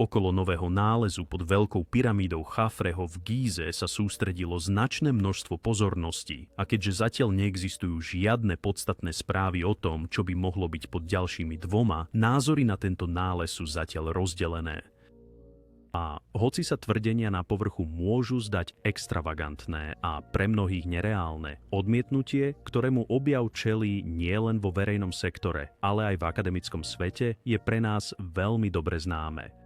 Okolo nového nálezu pod veľkou pyramídou Chafreho v Gíze sa sústredilo značné množstvo pozorností a keďže zatiaľ neexistujú žiadne podstatné správy o tom, čo by mohlo byť pod ďalšími dvoma, názory na tento nález sú zatiaľ rozdelené. A hoci sa tvrdenia na povrchu môžu zdať extravagantné a pre mnohých nereálne, odmietnutie, ktorému objav čelí nielen vo verejnom sektore, ale aj v akademickom svete, je pre nás veľmi dobre známe.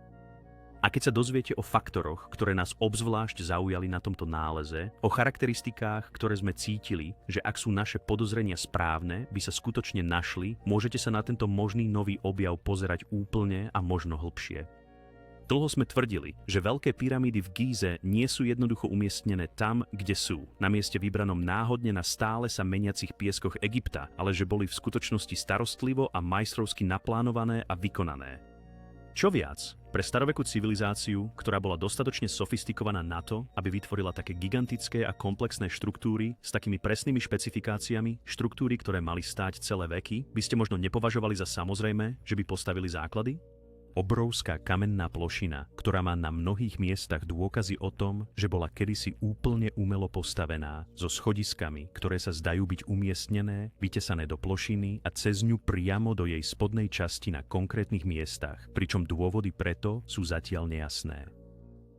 A keď sa dozviete o faktoroch, ktoré nás obzvlášť zaujali na tomto náleze, o charakteristikách, ktoré sme cítili, že ak sú naše podozrenia správne, by sa skutočne našli, môžete sa na tento možný nový objav pozerať úplne a možno hlbšie. Dlho sme tvrdili, že veľké pyramídy v Gíze nie sú jednoducho umiestnené tam, kde sú, na mieste vybranom náhodne na stále sa meniacich pieskoch Egypta, ale že boli v skutočnosti starostlivo a majstrovsky naplánované a vykonané. Čo viac, pre starovekú civilizáciu, ktorá bola dostatočne sofistikovaná na to, aby vytvorila také gigantické a komplexné štruktúry s takými presnými špecifikáciami, štruktúry, ktoré mali stáť celé veky, by ste možno nepovažovali za samozrejmé, že by postavili základy? Obrovská kamenná plošina, ktorá má na mnohých miestach dôkazy o tom, že bola kedysi úplne umelo postavená, so schodiskami, ktoré sa zdajú byť umiestnené, vytesané do plošiny a cez ňu priamo do jej spodnej časti na konkrétnych miestach, pričom dôvody preto sú zatiaľ nejasné.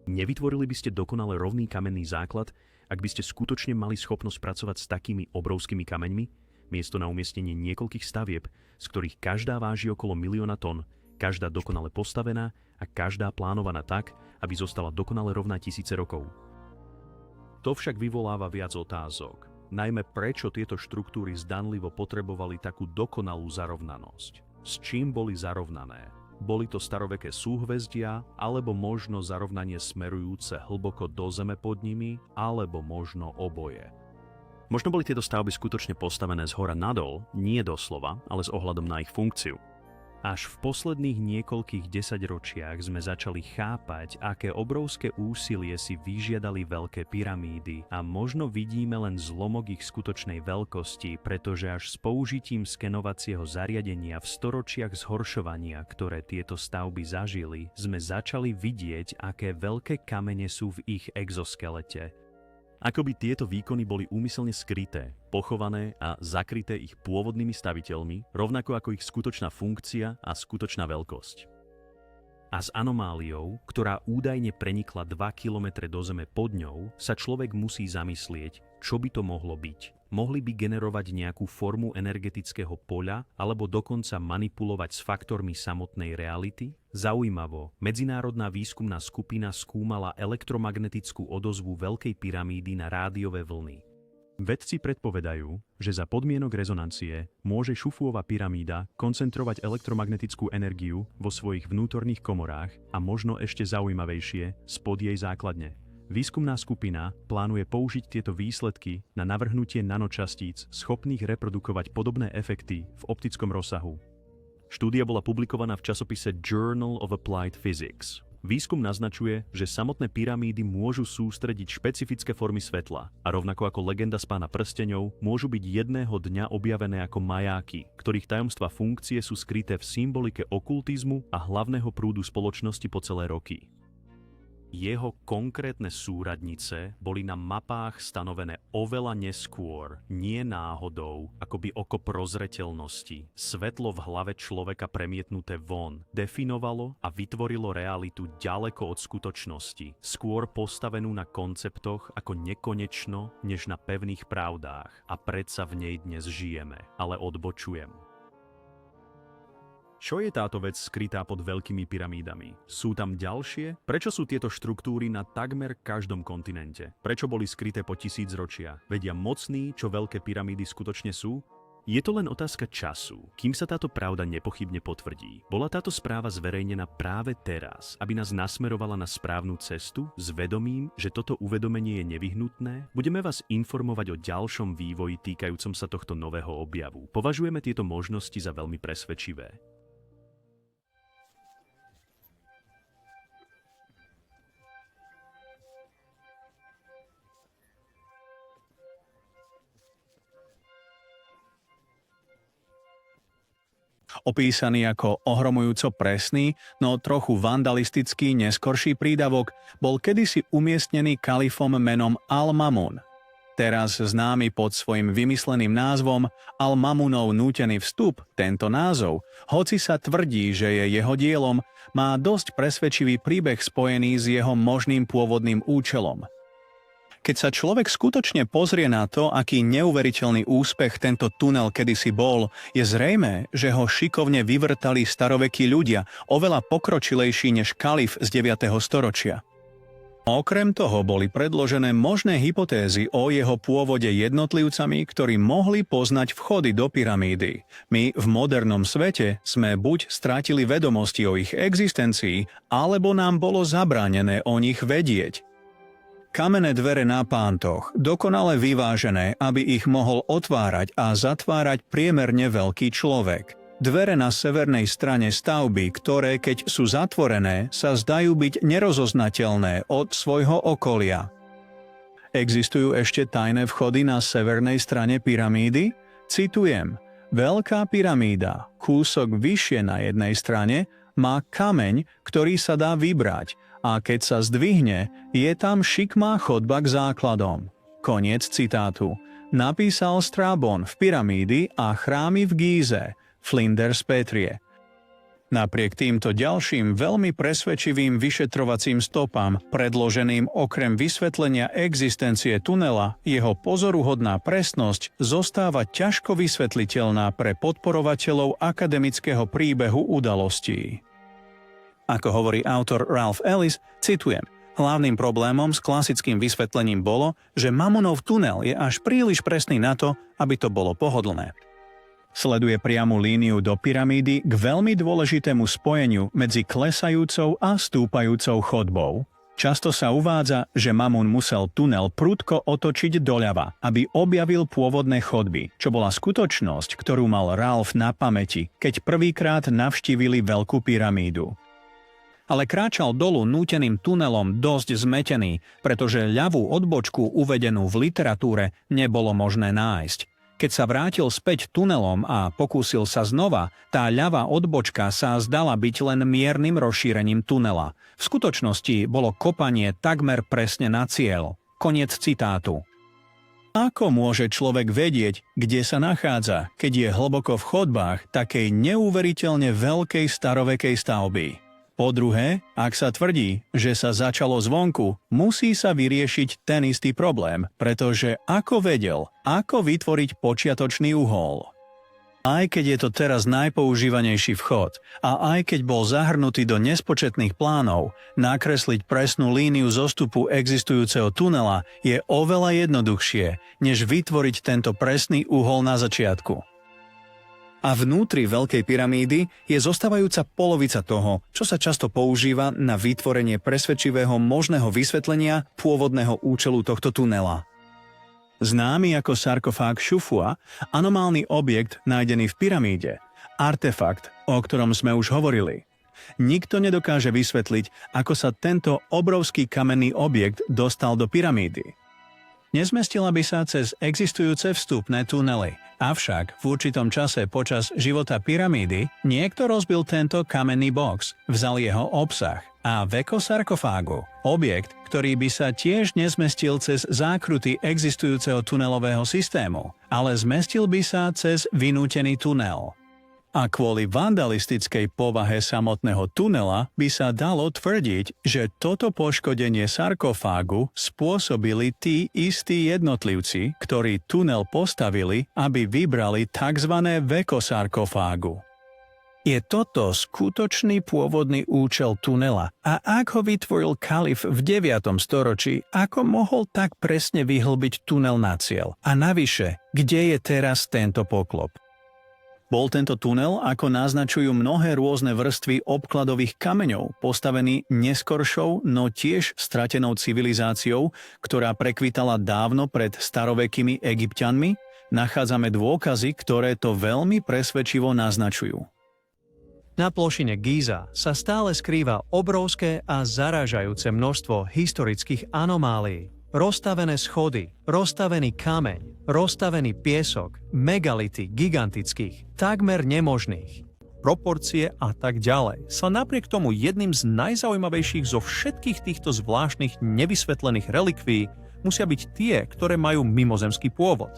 Nevytvorili by ste dokonale rovný kamenný základ, ak by ste skutočne mali schopnosť pracovať s takými obrovskými kameňmi, miesto na umiestnenie niekoľkých stavieb, z ktorých každá váži okolo 1 000 000 tón, každá dokonale postavená a každá plánovaná tak, aby zostala dokonale rovná tisíce rokov. To však vyvoláva viac otázok. Najmä prečo tieto štruktúry zdanlivo potrebovali takú dokonalú zarovnanosť. S čím boli zarovnané? Boli to staroveké súhvezdia, alebo možno zarovnanie smerujúce hlboko do zeme pod nimi, alebo možno oboje. Možno boli tieto stavby skutočne postavené zhora nadol, nie doslova, ale s ohľadom na ich funkciu. Až v posledných niekoľkých desaťročiach sme začali chápať, aké obrovské úsilie si vyžiadali veľké pyramídy a možno vidíme len zlomok ich skutočnej veľkosti, pretože až s použitím skenovacieho zariadenia v storočiach zhoršovania, ktoré tieto stavby zažili, sme začali vidieť, aké veľké kamene sú v ich exoskelete. Ako by tieto výkony boli úmyselne skryté, pochované a zakryté ich pôvodnými staviteľmi, rovnako ako ich skutočná funkcia a skutočná veľkosť. A s anomáliou, ktorá údajne prenikla 2 kilometre do zeme pod ňou, sa človek musí zamyslieť, čo by to mohlo byť. Mohli by generovať nejakú formu energetického poľa alebo dokonca manipulovať s faktormi samotnej reality? Zaujímavo, medzinárodná výskumná skupina skúmala elektromagnetickú odozvu Veľkej pyramídy na rádiové vlny. Vedci predpovedajú, že za podmienok rezonancie môže Šufuova pyramída koncentrovať elektromagnetickú energiu vo svojich vnútorných komorách a možno ešte zaujímavejšie spod jej základne. Výskumná skupina plánuje použiť tieto výsledky na navrhnutie nanočastíc schopných reprodukovať podobné efekty v optickom rozsahu. Štúdia bola publikovaná v časopise Journal of Applied Physics. Výskum naznačuje, že samotné pyramídy môžu sústrediť špecifické formy svetla a rovnako ako legenda z Pána prsteňov môžu byť jedného dňa objavené ako majáky, ktorých tajomstvá funkcie sú skryté v symbolike okultizmu a hlavného prúdu spoločnosti po celé roky. Jeho konkrétne súradnice boli na mapách stanovené oveľa neskôr, nie náhodou, akoby oko prozreteľnosti. Svetlo v hlave človeka premietnuté von definovalo a vytvorilo realitu ďaleko od skutočnosti, skôr postavenú na konceptoch ako nekonečno, než na pevných pravdách. A predsa v nej dnes žijeme, ale odbočujem. Čo je táto vec skrytá pod veľkými pyramídami? Sú tam ďalšie? Prečo sú tieto štruktúry na takmer každom kontinente? Prečo boli skryté po tisícročia? Vedia mocní, čo veľké pyramídy skutočne sú? Je to len otázka času, kým sa táto pravda nepochybne potvrdí. Bola táto správa zverejnená práve teraz, aby nás nasmerovala na správnu cestu, s vedomím, že toto uvedomenie je nevyhnutné? Budeme vás informovať o ďalšom vývoji týkajúcom sa tohto nového objavu. Považujeme tieto možnosti za veľmi presvedčivé. Opísaný ako ohromujúco presný, no trochu vandalistický neskorší prídavok, bol kedysi umiestnený kalifom menom Al-Mamun. Teraz známy pod svojim vymysleným názvom Al-Mamunov nútený vstup, tento názov, hoci sa tvrdí, že je jeho dielom, má dosť presvedčivý príbeh spojený s jeho možným pôvodným účelom. Keď sa človek skutočne pozrie na to, aký neuveriteľný úspech tento tunel kedysi bol, je zrejmé, že ho šikovne vyvrtali starovekí ľudia, oveľa pokročilejší než kalif z 9. storočia. Okrem toho boli predložené možné hypotézy o jeho pôvode jednotlivcami, ktorí mohli poznať vchody do pyramídy. My v modernom svete sme buď strátili vedomosti o ich existencii, alebo nám bolo zabránené o nich vedieť. Kamenné dvere na pántoch, dokonale vyvážené, aby ich mohol otvárať a zatvárať priemerne veľký človek. Dvere na severnej strane stavby, ktoré, keď sú zatvorené, sa zdajú byť nerozoznateľné od svojho okolia. Existujú ešte tajné vchody na severnej strane pyramídy? Citujem: Veľká pyramída, kúsok vyššie na jednej strane, má kameň, ktorý sa dá vybrať, a keď sa zdvihne, je tam šikmá chodba k základom. Koniec citátu. Napísal Strabon v Pyramídy a chrámy v Gíze, Flinders Petrie. Napriek týmto ďalším veľmi presvedčivým vyšetrovacím stopám, predloženým okrem vysvetlenia existencie tunela, jeho pozoruhodná presnosť zostáva ťažko vysvetliteľná pre podporovateľov akademického príbehu udalostí. Ako hovorí autor Ralph Ellis, citujem: Hlavným problémom s klasickým vysvetlením bolo, že Mamunov tunel je až príliš presný na to, aby to bolo pohodlné. Sleduje priamu líniu do pyramídy k veľmi dôležitému spojeniu medzi klesajúcou a stúpajúcou chodbou. Často sa uvádza, že Mamun musel tunel prudko otočiť doľava, aby objavil pôvodné chodby, čo bola skutočnosť, ktorú mal Ralph na pamäti, keď prvýkrát navštívili Veľkú pyramídu. Ale kráčal dolu núteným tunelom dosť zmetený, pretože ľavú odbočku uvedenú v literatúre nebolo možné nájsť. Keď sa vrátil späť tunelom a pokúsil sa znova, tá ľavá odbočka sa zdala byť len miernym rozšírením tunela. V skutočnosti bolo kopanie takmer presne na cieľ. Koniec citátu. Ako môže človek vedieť, kde sa nachádza, keď je hlboko v chodbách takej neuveriteľne veľkej starovekej stavby? Po druhé, ak sa tvrdí, že sa začalo zvonku, musí sa vyriešiť ten istý problém, pretože ako vedel, ako vytvoriť počiatočný uhol. Aj keď je to teraz najpoužívanejší vchod a aj keď bol zahrnutý do nespočetných plánov, nakresliť presnú líniu zostupu existujúceho tunela je oveľa jednoduchšie, než vytvoriť tento presný uhol na začiatku. A vnútri Veľkej pyramídy je zostávajúca polovica toho, čo sa často používa na vytvorenie presvedčivého možného vysvetlenia pôvodného účelu tohto tunela. Známy ako sarkofág Šufua, anomálny objekt nájdený v pyramíde, artefakt, o ktorom sme už hovorili. Nikto nedokáže vysvetliť, ako sa tento obrovský kamenný objekt dostal do pyramídy. Nezmestila by sa cez existujúce vstupné tunely. Avšak v určitom čase počas života pyramídy niekto rozbil tento kamenný box, vzal jeho obsah a veko sarkofágu, objekt, ktorý by sa tiež nezmestil cez zákruty existujúceho tunelového systému, ale zmestil by sa cez vynútený tunel. A kvôli vandalistickej povahe samotného tunela by sa dalo tvrdiť, že toto poškodenie sarkofágu spôsobili tí istí jednotlivci, ktorí tunel postavili, aby vybrali tzv. Veko sarkofágu. Je toto skutočný pôvodný účel tunela a ak ho vytvoril kalif v 9. storočí, ako mohol tak presne vyhlbiť tunel na cieľ? A navyše, kde je teraz tento poklop? Bol tento tunel, ako naznačujú mnohé rôzne vrstvy obkladových kameňov, postavený neskoršou, no tiež stratenou civilizáciou, ktorá prekvitala dávno pred starovekými Egypťanmi, nachádzame dôkazy, ktoré to veľmi presvedčivo naznačujú. Na plošine Gíza sa stále skrýva obrovské a zarážajúce množstvo historických anomálií. Rozstavené schody, rozstavený kameň, rozstavený piesok, megality gigantických, takmer nemožných. proporcie a tak ďalej, sa napriek tomu jedným z najzaujímavejších zo všetkých týchto zvláštnych nevysvetlených relikví musia byť tie, ktoré majú mimozemský pôvod.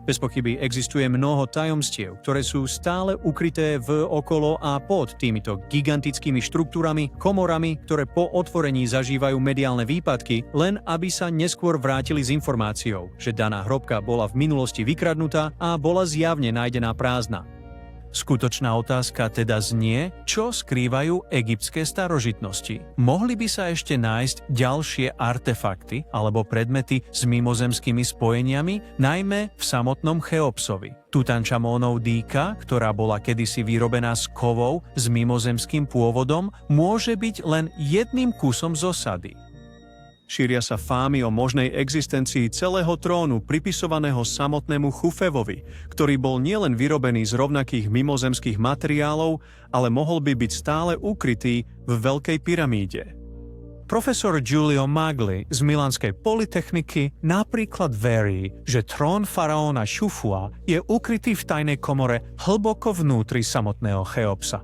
Bez pochyby existuje mnoho tajomstiev, ktoré sú stále ukryté v, okolo a pod týmito gigantickými štruktúrami, komorami, ktoré po otvorení zažívajú mediálne výpadky, len aby sa neskôr vrátili s informáciou, že daná hrobka bola v minulosti vykradnutá a bola zjavne nájdená prázdna. Skutočná otázka teda znie, čo skrývajú egyptské starožitnosti. Mohli by sa ešte nájsť ďalšie artefakty alebo predmety s mimozemskými spojeniami, najmä v samotnom Cheopsovi. Tutanchamonov dýka, ktorá bola kedysi vyrobená z kovov s mimozemským pôvodom, môže byť len jedným kusom z osady. Šíria sa fámy o možnej existencii celého trónu pripisovaného samotnému Chufevovi, ktorý bol nielen vyrobený z rovnakých mimozemských materiálov, ale mohol by byť stále ukrytý v Veľkej pyramíde. Profesor Giulio Magli z Milanskej polytechniky napríklad verí, že trón faraóna Chufua je ukrytý v tajnej komore hlboko vnútri samotného Cheopsa.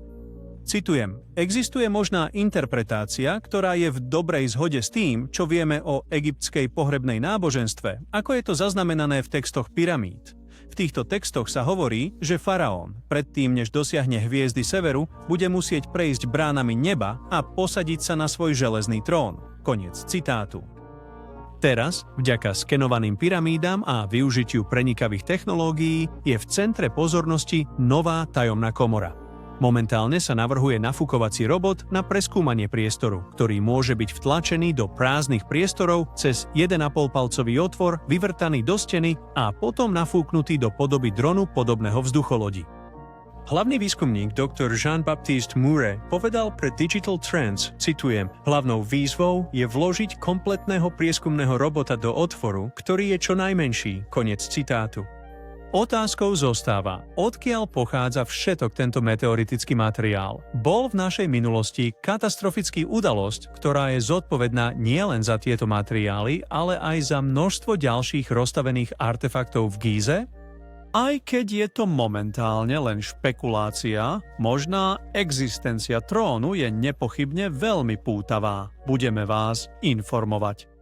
Citujem, existuje možná interpretácia, ktorá je v dobrej zhode s tým, čo vieme o egyptskej pohrebnej náboženstve, ako je to zaznamenané v textoch pyramíd. V týchto textoch sa hovorí, že faraón, predtým než dosiahne hviezdy severu, bude musieť prejsť bránami neba a posadiť sa na svoj železný trón. Koniec citátu. Teraz, vďaka skenovaným pyramídam a využitiu prenikavých technológií, je v centre pozornosti nová tajomná komora. Momentálne sa navrhuje nafúkovací robot na preskúmanie priestoru, ktorý môže byť vtlačený do prázdnych priestorov cez 1,5-palcový otvor vyvrtaný do steny a potom nafúknutý do podoby dronu podobného vzducholodi. Hlavný výskumník dr. Jean-Baptiste Mouret povedal pre Digital Trends, citujem, hlavnou výzvou je vložiť kompletného prieskumného robota do otvoru, ktorý je čo najmenší, koniec citátu. Otázkou zostáva, odkiaľ pochádza všetok tento meteoritický materiál. Bol v našej minulosti katastrofický udalosť, ktorá je zodpovedná nielen za tieto materiály, ale aj za množstvo ďalších rozstavených artefaktov v Gíze? Aj keď je to momentálne len špekulácia, možná existencia trónu je nepochybne veľmi pútavá. Budeme vás informovať.